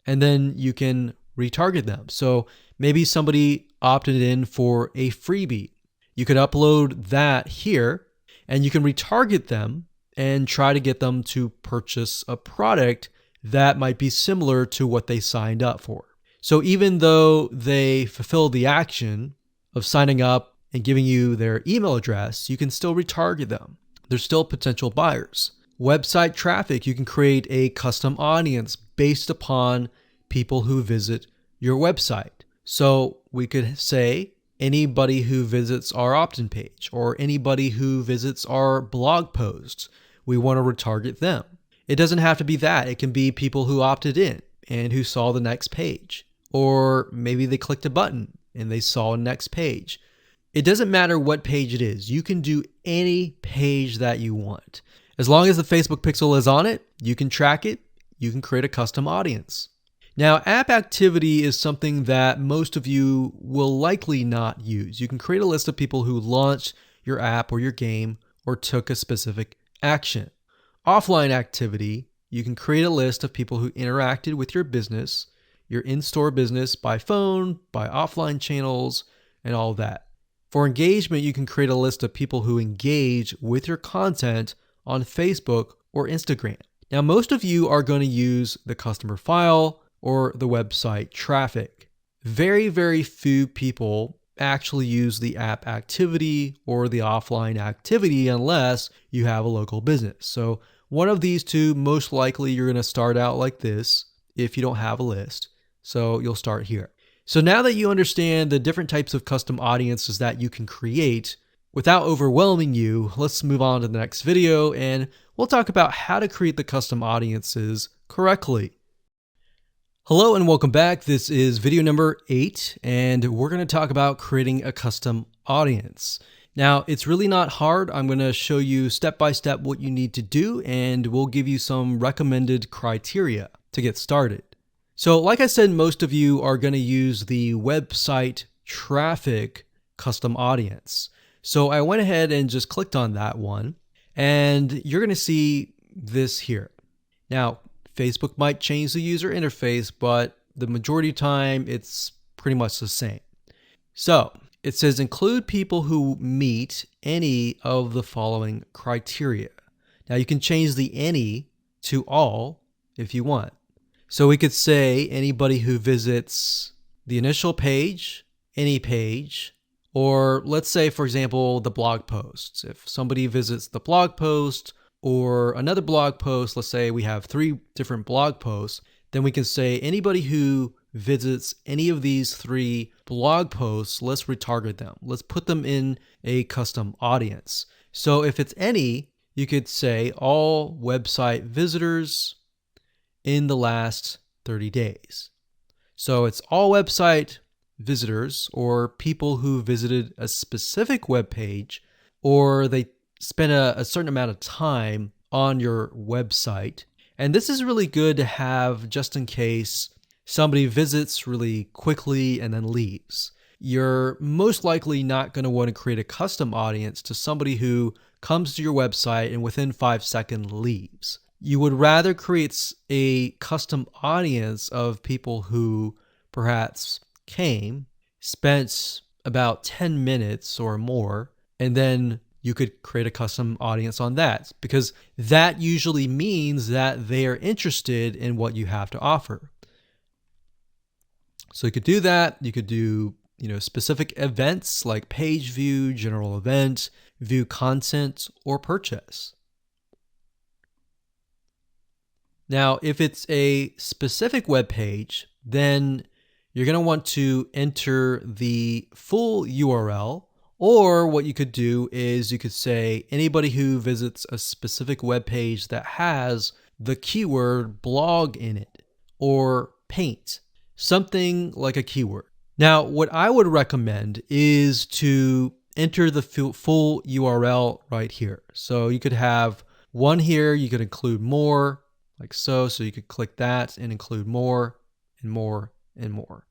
And then you can retarget them. So maybe somebody opted in for a freebie. You could upload that here and you can retarget them and try to get them to purchase a product that might be similar to what they signed up for. So even though they fulfill the action of signing up and giving you their email address, you can still retarget them. They're still potential buyers. Website traffic, you can create a custom audience based upon people who visit your website. So we could say anybody who visits our opt-in page or anybody who visits our blog posts, we want to retarget them. It doesn't have to be that. It can be people who opted in and who saw the next page. Or maybe they clicked a button and they saw a next page. It doesn't matter what page it is. You can do any page that you want. As long as the Facebook pixel is on it, you can track it, you can create a custom audience. Now, app activity is something that most of you will likely not use. You can create a list of people who launched your app or your game or took a specific action. Offline activity, you can create a list of people who interacted with your business, your in-store business by phone, by offline channels, and all that. For engagement, you can create a list of people who engage with your content on Facebook or Instagram. Now, most of you are going to use the customer file or the website traffic. Very, very few people actually use the app activity or the offline activity unless you have a local business. So one of these two, most likely you're going to start out like this if you don't have a list. So you'll start here. So now that you understand the different types of custom audiences that you can create, without overwhelming you, let's move on to the next video and we'll talk about how to create the custom audiences correctly. Hello and welcome back. This is video number 8 and we're going to talk about creating a custom audience. Now, it's really not hard. I'm going to show you step by step what you need to do and we'll give you some recommended criteria to get started. So like I said, most of you are going to use the website traffic custom audience. So I went ahead and just clicked on that one and you're going to see this here. Now, Facebook might change the user interface, but the majority of the time it's pretty much the same. So it says include people who meet any of the following criteria. Now you can change the any to all if you want. So we could say anybody who visits the initial page, any page, or let's say, for example, the blog posts. If somebody visits the blog post or another blog post, let's say we have 3 different blog posts, then we can say anybody who visits any of these 3 blog posts, let's retarget them. Let's put them in a custom audience. So if it's any, you could say all website visitors in the last 30 days. So it's all website visitors or people who visited a specific web page or they spend a certain amount of time on your website. And this is really good to have just in case somebody visits really quickly and then leaves. You're most likely not going to want to create a custom audience to somebody who comes to your website and within 5 seconds leaves. You would rather create a custom audience of people who perhaps came, spent about 10 minutes or more, and then you could create a custom audience on that because that usually means that they are interested in what you have to offer. So you could do that. You could do, specific events like page view, general event, view content, or purchase. Now, if it's a specific web page, then you're going to want to enter the full URL, or what you could do is you could say anybody who visits a specific web page that has the keyword blog in it or paint, something like a keyword. Now, what I would recommend is to enter the full URL right here. So you could have one here, you could include more, like so. So you could click that and include more and more and more.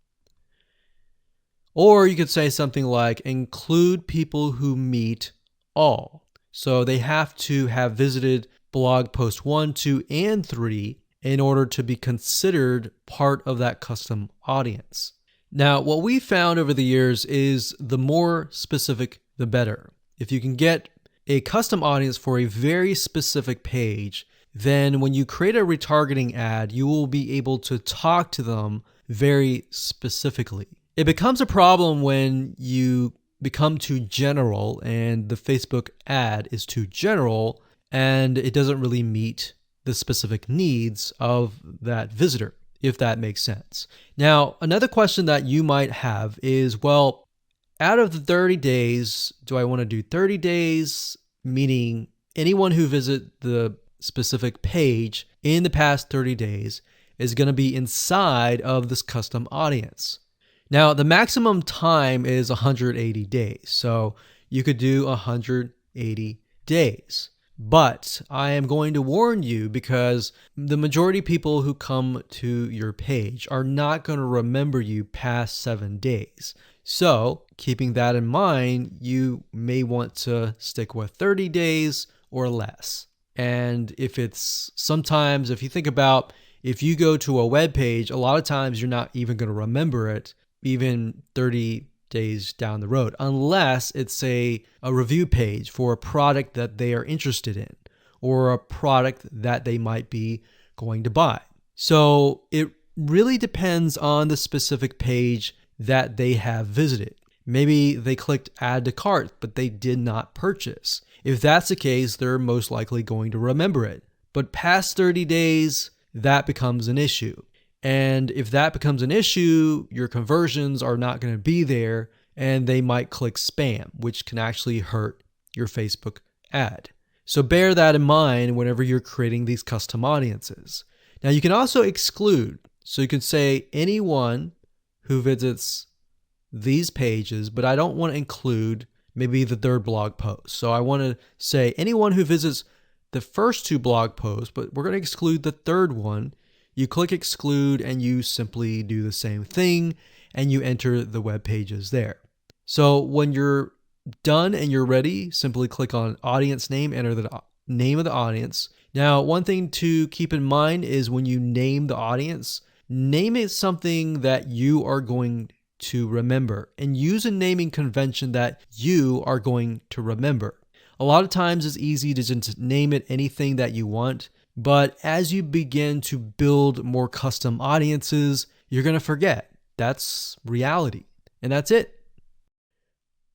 Or you could say something like include people who meet all. So they have to have visited blog post 1, 2, and 3 in order to be considered part of that custom audience. Now, what we found over the years is the more specific, the better. If you can get a custom audience for a very specific page, then when you create a retargeting ad, you will be able to talk to them very specifically. It becomes a problem when you become too general and the Facebook ad is too general and it doesn't really meet the specific needs of that visitor, if that makes sense. Now, another question that you might have is, well, out of the 30 days, do I want to do 30 days, meaning anyone who visit the specific page in the past 30 days is going to be inside of this custom audience? Now, the maximum time is 180 days, so you could do 180 days. But I am going to warn you because the majority of people who come to your page are not going to remember you past 7 days. So, keeping that in mind, you may want to stick with 30 days or less. And if you think about if you go to a web page, a lot of times you're not even going to remember it even 30 days down the road, unless it's a review page for a product that they are interested in or a product that they might be going to buy. So it really depends on the specific page that they have visited. Maybe they clicked add to cart, but they did not purchase. If that's the case, they're most likely going to remember it. But past 30 days, that becomes an issue. And if that becomes an issue, your conversions are not going to be there and they might click spam, which can actually hurt your Facebook ad. So bear that in mind whenever you're creating these custom audiences. Now you can also exclude. So you can say anyone who visits these pages, but I don't want to include maybe the third blog post. So I want to say anyone who visits the first 2 blog posts, but we're going to exclude the third one. You click exclude and you simply do the same thing and you enter the web pages there. So when you're done and you're ready, simply click on audience name, enter the name of the audience. Now, one thing to keep in mind is when you name the audience, name it something that you are going to remember and use a naming convention that you are going to remember. A lot of times it's easy to just name it anything that you want. But as you begin to build more custom audiences, you're going to forget. That's reality. And that's it.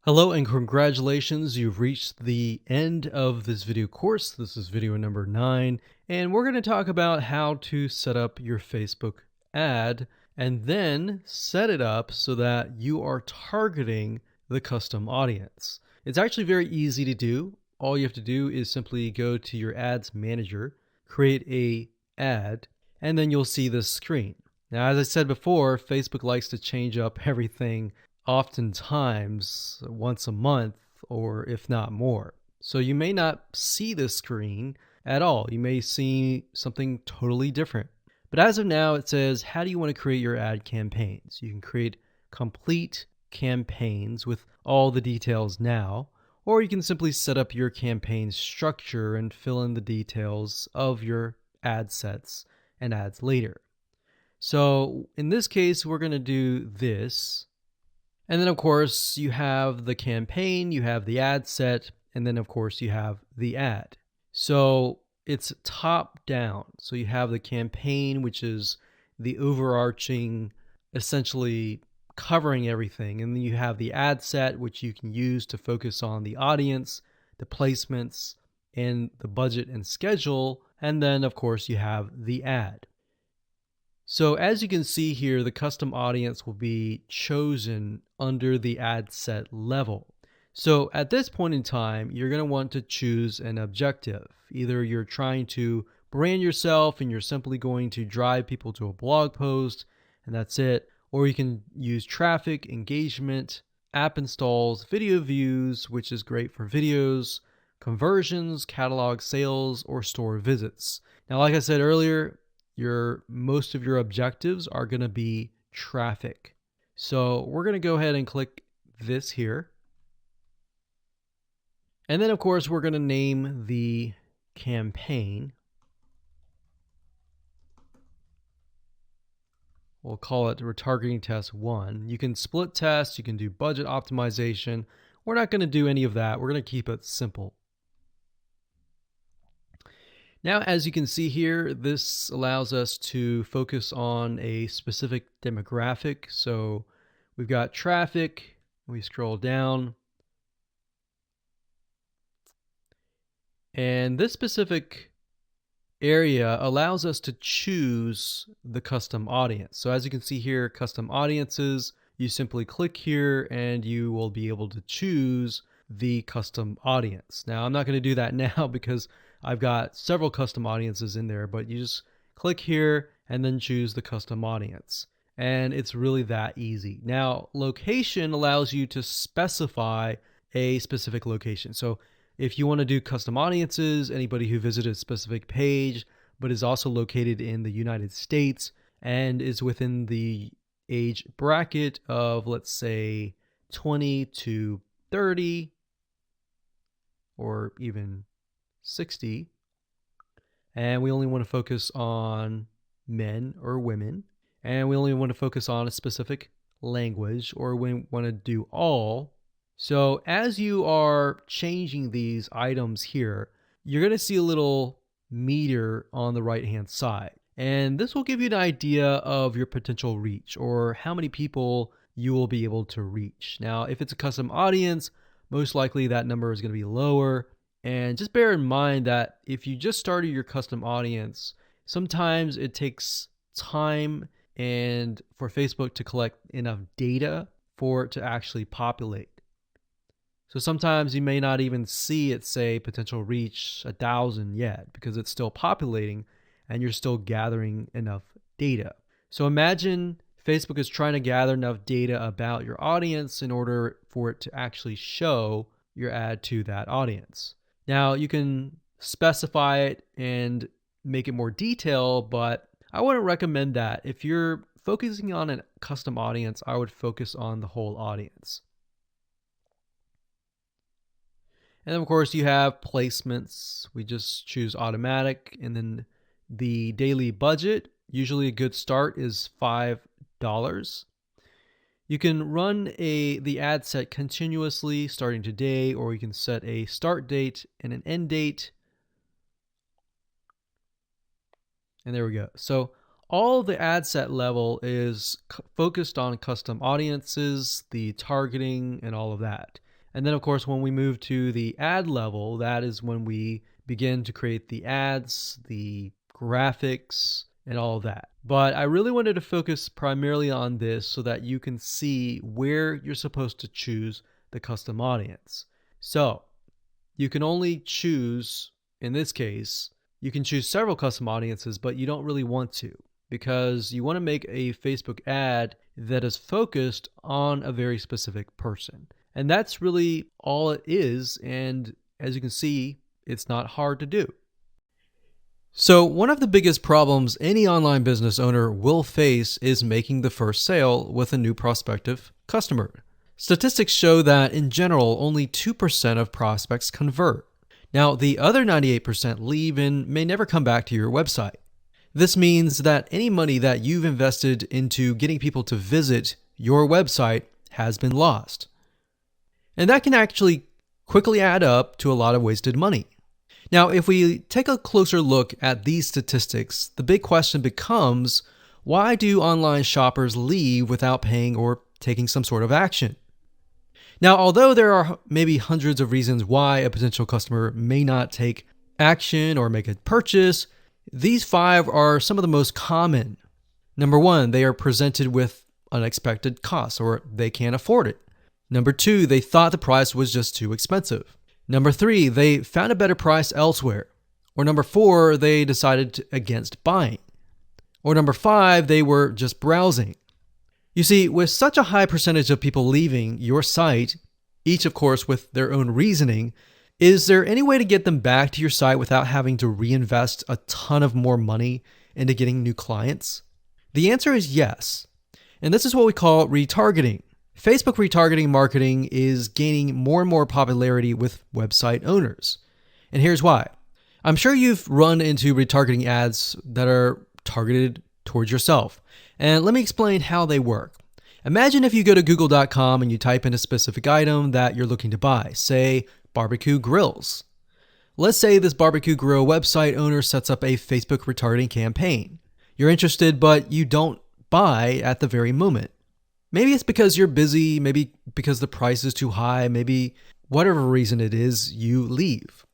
Hello and congratulations. You've reached the end of this video course. This is video number 9. And we're going to talk about how to set up your Facebook ad and then set it up so that you are targeting the custom audience. It's actually very easy to do. All you have to do is simply go to your ads manager, create a ad, and then you'll see this screen. Now, as I said before, Facebook likes to change up everything oftentimes once a month or if not more. So you may not see this screen at all. You may see something totally different. But as of now, it says, how do you want to create your ad campaigns? You can create complete campaigns with all the details now, or you can simply set up your campaign structure and fill in the details of your ad sets and ads later. So in this case, we're going to do this. And then of course you have the campaign, you have the ad set, and then of course you have the ad. So it's top down. So you have the campaign, which is the overarching, essentially covering everything. And then you have the ad set, which you can use to focus on the audience, the placements, and the budget and schedule. And then, of course, you have the ad. So as you can see here, the custom audience will be chosen under the ad set level. So at this point in time, you're going to want to choose an objective. Either you're trying to brand yourself and you're simply going to drive people to a blog post and that's it. Or you can use traffic, engagement, app installs, video views, which is great for videos, conversions, catalog sales, or store visits. Now, like I said earlier, most of your objectives are going to be traffic. So we're going to go ahead and click this here. And then, of course, we're going to name the campaign. We'll call it retargeting test 1. You can split test, you can do budget optimization. We're not going to do any of that. We're going to keep it simple. Now, as you can see here, this allows us to focus on a specific demographic. So we've got traffic. We scroll down. And this specific area allows us to choose the custom audience. So as you can see here, custom audiences, you simply click here and you will be able to choose the custom audience. Now, I'm not going to do that now because I've got several custom audiences in there, but you just click here and then choose the custom audience. And it's really that easy. Now, location allows you to specify a specific location. So if you want to do custom audiences, anybody who visited a specific page, but is also located in the United States and is within the age bracket of, let's say, 20 to 30 or even 60, and we only want to focus on men or women, and we only want to focus on a specific language, or we want to do all. So as you are changing these items here, you're going to see a little meter on the right hand side. And this will give you an idea of your potential reach or how many people you will be able to reach. Now, if it's a custom audience, most likely that number is going to be lower. And just bear in mind that if you just started your custom audience, sometimes it takes time and for Facebook to collect enough data for it to actually populate. So sometimes you may not even see it say potential reach 1,000 yet because it's still populating and you're still gathering enough data. So imagine Facebook is trying to gather enough data about your audience in order for it to actually show your ad to that audience. Now you can specify it and make it more detailed, but I wouldn't recommend that. If you're focusing on a custom audience, I would focus on the whole audience. And then of course you have placements. We just choose automatic, and then the daily budget, usually a good start is $5. You can run the ad set continuously starting today, or you can set a start date and an end date. And there we go. So all the ad set level is focused on custom audiences, the targeting, and all of that. And then, of course, when we move to the ad level, that is when we begin to create the ads, the graphics, and all of that. But I really wanted to focus primarily on this so that you can see where you're supposed to choose the custom audience. So you can only choose, in this case, you can choose several custom audiences, but you don't really want to, because you want to make a Facebook ad that is focused on a very specific person. And that's really all it is. And as you can see, it's not hard to do. So one of the biggest problems any online business owner will face is making the first sale with a new prospective customer. Statistics show that in general, only 2% of prospects convert. Now, the other 98% leave and may never come back to your website. This means that any money that you've invested into getting people to visit your website has been lost. And that can actually quickly add up to a lot of wasted money. Now, if we take a closer look at these statistics, the big question becomes, why do online shoppers leave without paying or taking some sort of action? Now, although there are maybe hundreds of reasons why a potential customer may not take action or make a purchase, these 5 are some of the most common. Number 1, they are presented with unexpected costs or they can't afford it. Number 2, they thought the price was just too expensive. Number 3, they found a better price elsewhere. Or number 4, they decided against buying. Or number 5, they were just browsing. You see, with such a high percentage of people leaving your site, each of course with their own reasoning, is there any way to get them back to your site without having to reinvest a ton of more money into getting new clients? The answer is yes. And this is what we call retargeting. Facebook retargeting marketing is gaining more and more popularity with website owners. And here's why. I'm sure you've run into retargeting ads that are targeted towards yourself. And let me explain how they work. Imagine if you go to google.com and you type in a specific item that you're looking to buy, say barbecue grills. Let's say this barbecue grill website owner sets up a Facebook retargeting campaign. You're interested, but you don't buy at the very moment. Maybe it's because you're busy, maybe because the price is too high, maybe whatever reason it is, you leave.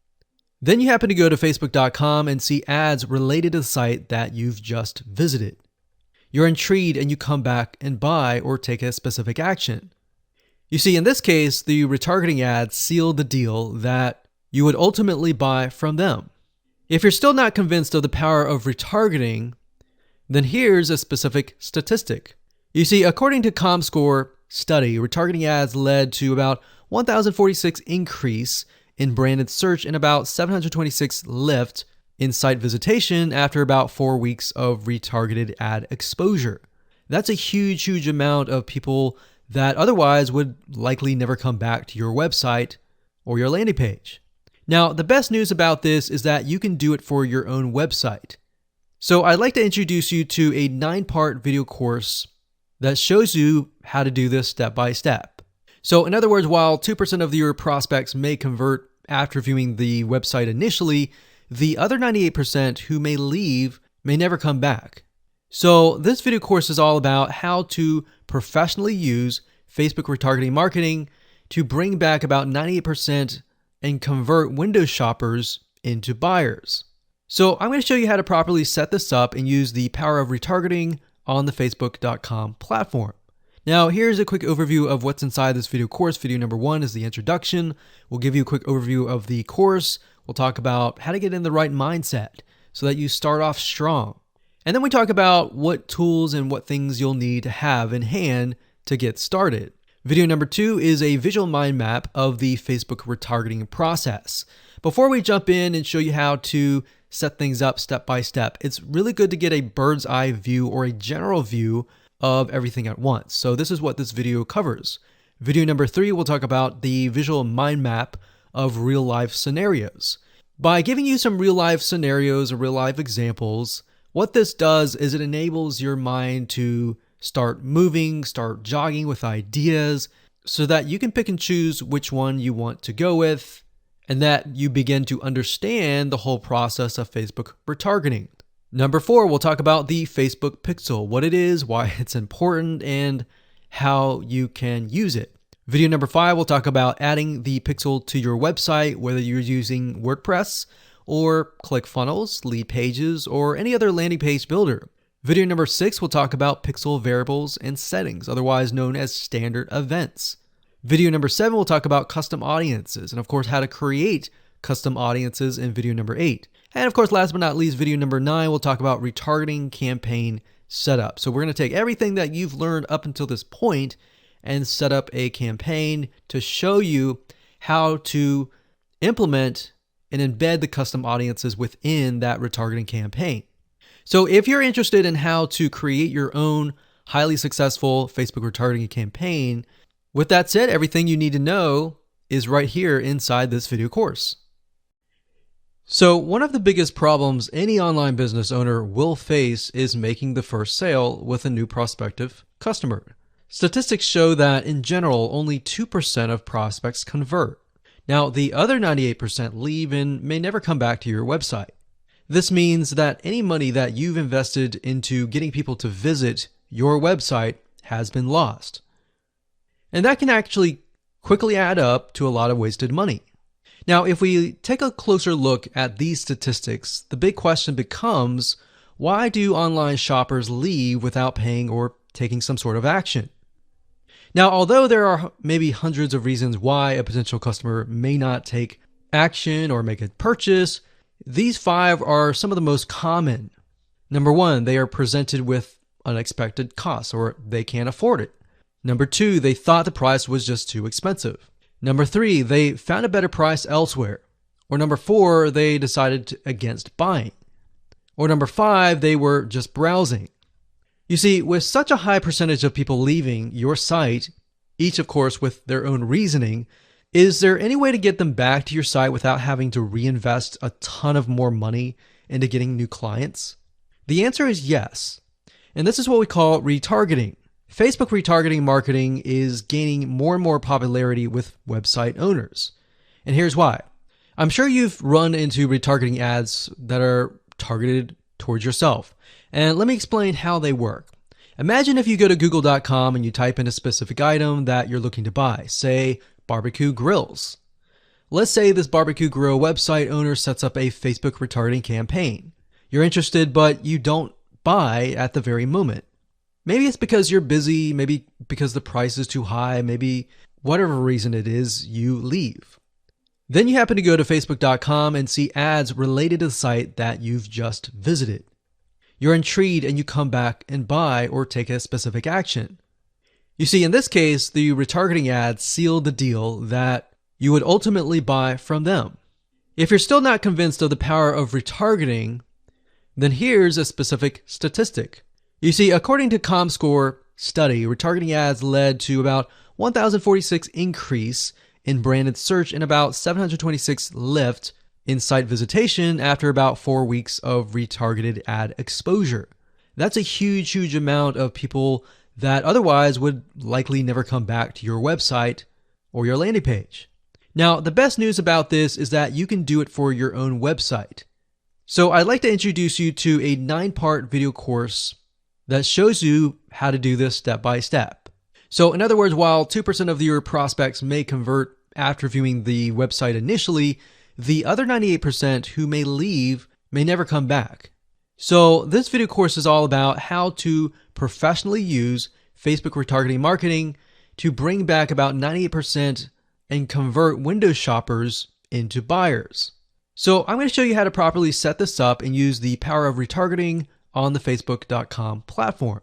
Then you happen to go to facebook.com and see ads related to the site that you've just visited. You're intrigued and you come back and buy or take a specific action. You see, in this case, the retargeting ads sealed the deal that you would ultimately buy from them. If you're still not convinced of the power of retargeting, then here's a specific statistic. You see, according to ComScore study, retargeting ads led to about 1,046 increase in branded search and about 726 lift in site visitation after about 4 weeks of retargeted ad exposure. That's a huge amount of people that otherwise would likely never come back to your website or your landing page. Now, the best news about this is that you can do it for your own website. So I'd like to introduce you to a 9-part video course that shows you how to do this step by step. So in other words, while 2% of your prospects may convert after viewing the website initially, the other 98% who may leave may never come back. So this video course is all about how to professionally use Facebook retargeting marketing to bring back about 98% and convert window shoppers into buyers. So I'm going to show you how to properly set this up and use the power of retargeting on the facebook.com platform. Now, here's a quick overview of what's inside this video course. Video number 1 is the introduction. We'll give you a quick overview of the course. We'll talk about how to get in the right mindset so that you start off strong. And then we talk about what tools and what things you'll need to have in hand to get started. Video number 2 is a visual mind map of the Facebook retargeting process. Before we jump in and show you how to set things up step by step, it's really good to get a bird's eye view or a general view of everything at once. So this is what this video covers. Video number 3, we'll talk about the visual mind map of real life scenarios. By giving you some real life scenarios or real life examples, what this does is it enables your mind to start moving, start jogging with ideas so that you can pick and choose which one you want to go with and that you begin to understand the whole process of Facebook retargeting. Number 4, we'll talk about the Facebook pixel, what it is, why it's important, and how you can use it. Video number 5, we'll talk about adding the pixel to your website, whether you're using WordPress or ClickFunnels, Lead Pages, or any other landing page builder. Video number 6, we'll talk about pixel variables and settings, otherwise known as standard events. Video number 7, we'll talk about custom audiences, and of course, how to create custom audiences in video number 8. And of course, last but not least, video number 9, we'll talk about retargeting campaign setup. So we're going to take everything that you've learned up until this point and set up a campaign to show you how to implement and embed the custom audiences within that retargeting campaign. So if you're interested in how to create your own highly successful Facebook retargeting campaign, with that said, everything you need to know is right here inside this video course. So one of the biggest problems any online business owner will face is making the first sale with a new prospective customer. Statistics show that in general, only 2% of prospects convert. Now, the other 98% leave and may never come back to your website. This means that any money that you've invested into getting people to visit your website has been lost. And that can actually quickly add up to a lot of wasted money. Now, if we take a closer look at these statistics, the big question becomes, why do online shoppers leave without paying or taking some sort of action? Now, although there are maybe hundreds of reasons why a potential customer may not take action or make a purchase, these 5 are some of the most common. Number 1, they are presented with unexpected costs, or they can't afford it. Number 2, they thought the price was just too expensive. Number 3, they found a better price elsewhere. Or number 4, they decided against buying. Or number 5, they were just browsing. You see, with such a high percentage of people leaving your site, each of course with their own reasoning, is there any way to get them back to your site without having to reinvest a ton of more money into getting new clients? The answer is yes. And this is what we call retargeting. Facebook retargeting marketing is gaining more and more popularity with website owners. And here's why. I'm sure you've run into retargeting ads that are targeted towards yourself. And let me explain how they work. Imagine if you go to google.com and you type in a specific item that you're looking to buy, say barbecue grills. Let's say this barbecue grill website owner sets up a Facebook retargeting campaign. You're interested, but you don't buy at the very moment. Maybe it's because you're busy, maybe because the price is too high, maybe whatever reason it is, you leave. Then you happen to go to facebook.com and see ads related to the site that you've just visited. You're intrigued and you come back and buy or take a specific action. You see, in this case, the retargeting ads sealed the deal that you would ultimately buy from them. If you're still not convinced of the power of retargeting, then here's a specific statistic. You see, according to ComScore study, retargeting ads led to about 1,046 increase in branded search and about 726 lift in site visitation after about 4 weeks of retargeted ad exposure. That's a huge, huge amount of people that otherwise would likely never come back to your website or your landing page. Now, the best news about this is that you can do it for your own website. So I'd like to introduce you to a 9-part video course that shows you how to do this step by step. So in other words, while 2% of your prospects may convert after viewing the website initially, the other 98% who may leave may never come back. So this video course is all about how to professionally use Facebook retargeting marketing to bring back about 98% and convert window shoppers into buyers. So I'm going to show you how to properly set this up and use the power of retargeting on the facebook.com platform.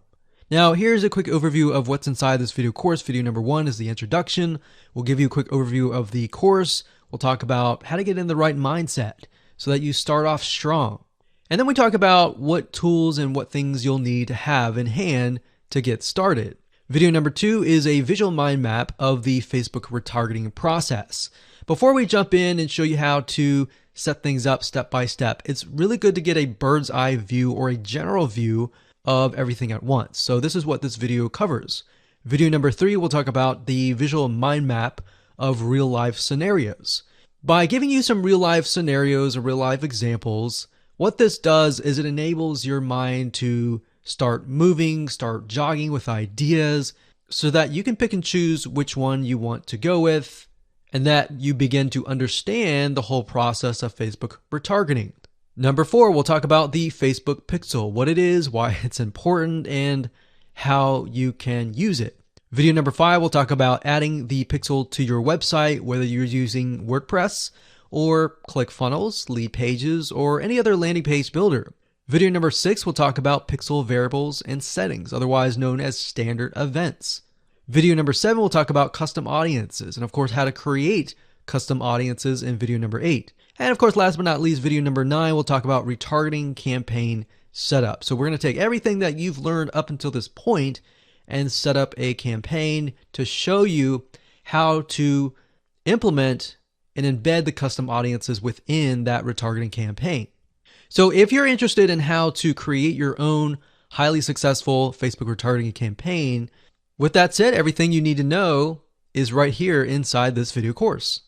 Now, here's a quick overview of what's inside this video course. Video number 1 is the introduction. We'll give you a quick overview of the course. We'll talk about how to get in the right mindset so that you start off strong. And then we talk about what tools and what things you'll need to have in hand to get started. Video number 2 is a visual mind map of the Facebook retargeting process. Before we jump in and show you how to set things up step by step, it's really good to get a bird's eye view or a general view of everything at once. So this is what this video covers. Video number 3 will talk about the visual mind map of real life scenarios. By giving you some real life scenarios or real life examples, what this does is it enables your mind to start moving, start jogging with ideas so that you can pick and choose which one you want to go with and that you begin to understand the whole process of Facebook retargeting. Number 4, we'll talk about the Facebook pixel, what it is, why it's important, and how you can use it. Video number 5, we'll talk about adding the pixel to your website, whether you're using WordPress or ClickFunnels, Lead Pages, or any other landing page builder. Video number 6, we'll talk about pixel variables and settings, otherwise known as standard events. Video number 7, we'll talk about custom audiences, and of course how to create custom audiences in video number 8. And of course, last but not least, video number 9, we'll talk about retargeting campaign setup. So we're going to take everything that you've learned up until this point and set up a campaign to show you how to implement and embed the custom audiences within that retargeting campaign. So if you're interested in how to create your own highly successful Facebook retargeting campaign, with that said, everything you need to know is right here inside this video course.